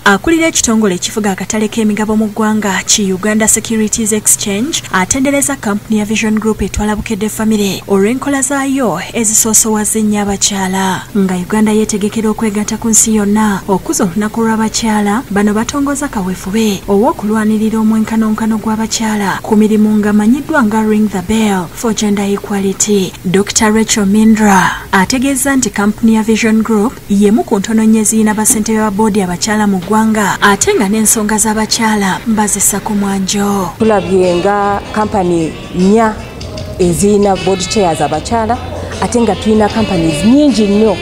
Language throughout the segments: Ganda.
Akulira ekitongole ekifuga akatale k'emigabo mu ggwanga ki Uganda Securities Exchange atendereza kampuni ya Vision Group etwala Bukedde family olw'enkola zaayo ezisoosowaza ennyo abakyala nga Uganda yeetegekera okwegatta ku nsi yonna okuza olunaku lw'abakyala. Bano batongoza kaweefube ow'okulwanirira omwenkanonkano gw'abakyala ku mirimu nga manyiddwa nga Ring the Bell for Gender Equality. Dr. Rachel Mindra ategeeza nti kampuni ya Vision Group yemu ku ntono nnyo ezirina bassentebe ba boodi abakyala mu ggwanga ate nga n'ensonga z'abakyala mbazisa ku mwanjo. Tulabye nga kampani nnya ezirina board chairs abakyala ate nga tulina companies nnyingi nnyo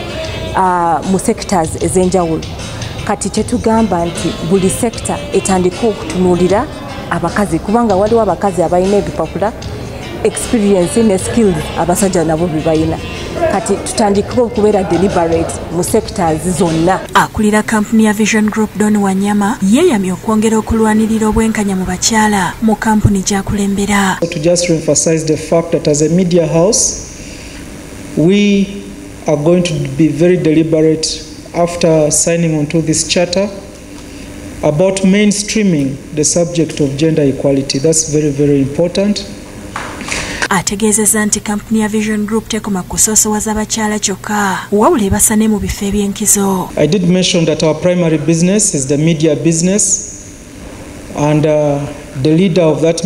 mu sectors ez'enjawulo. Kati kyetugamba nti buli sector etandika okutunuulira abakazi kubanga waliwo abakazi abalina ebipapula experience ne skills abasajja nabo bibayina. Kati tutandika okubeera deliberate mu sectors zonna. Akulira kampuni ya Vision Group Don Wanyama yeeyamye okwongera okulwanirira obwenkanya mu bakyala mu kampuni gy'akulembera. To just emphasize the fact that as a media house we are going to be very deliberate after signing onto this charter about mainstreaming the subject of gender equality. That's very, very important. Ategeezezza nti kampuni ya Vision Group tekoma kusoosowaza abakyala kyokka wabula ebasa ne mu bifo eby'enkizo. I did mention that our primary business is the media business and the leader of that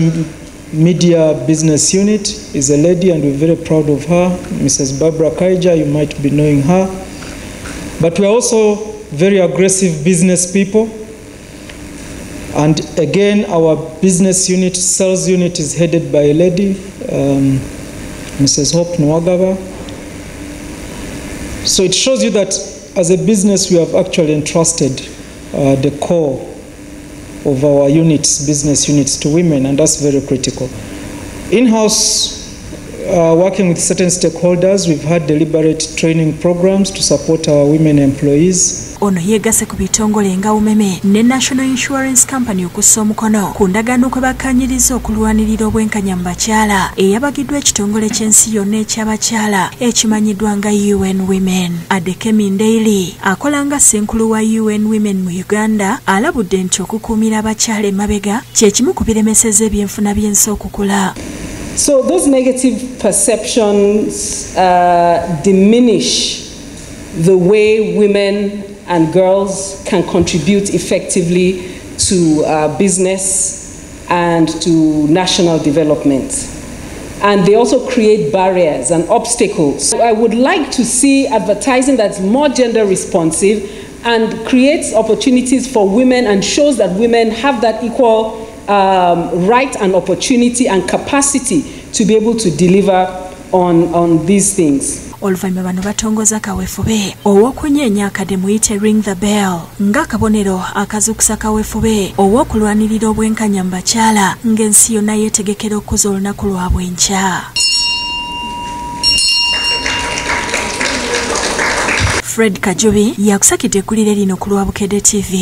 media business unit is a lady and we're very proud of her, Mrs. Barbara Kaija. You might be knowing her. But we're also very aggressive business people. And again, our business unit, sales unit is headed by a lady, Mrs. Hope Nwagaba. So it shows you that as a business, we have actually entrusted the core of our units, business units, to women, and that's very critical. In-house, working with certain stakeholders, we've had deliberate training programs to support our women employees. Ono yeegase ku bitongole nga umeme ne National Insurance Company okussa omukono ku ndagaano kwe bakkaanyiriza okulwanirira obwenkanya mu bakyala eyabagiddwa ekitongole ky'ensi yonna eky'abakyala ekimanyiddwa nga UN Women. Adekemi Ndeili akola nga ssenkulu wa UN Women mu Uganda alabudde nti okukuumira abakyala emabega kye kimu ku biremeseza ebyenfuna by'ensi okukula. So those negative perceptions diminish the way women and girls can contribute effectively to business and to national development. And they also create barriers and obstacles. I would like to see advertising that's more gender responsive and creates opportunities for women and shows that women have that equal right and opportunity and capacity to be able to deliver on these things. Oluvannyuma bano batongoza kaweefube ow'okunyeenya akadde muyite Ring the Bell ng'akabonero akazuukusa kaweefube ow'okulwanirira obwenkanya mu bakyala ng'ensi yonna yeetegekera okuza olunaku lwabwe enkya. Fred Kajubi yakusakidde eggulire lino ku lwa Bukedde TV.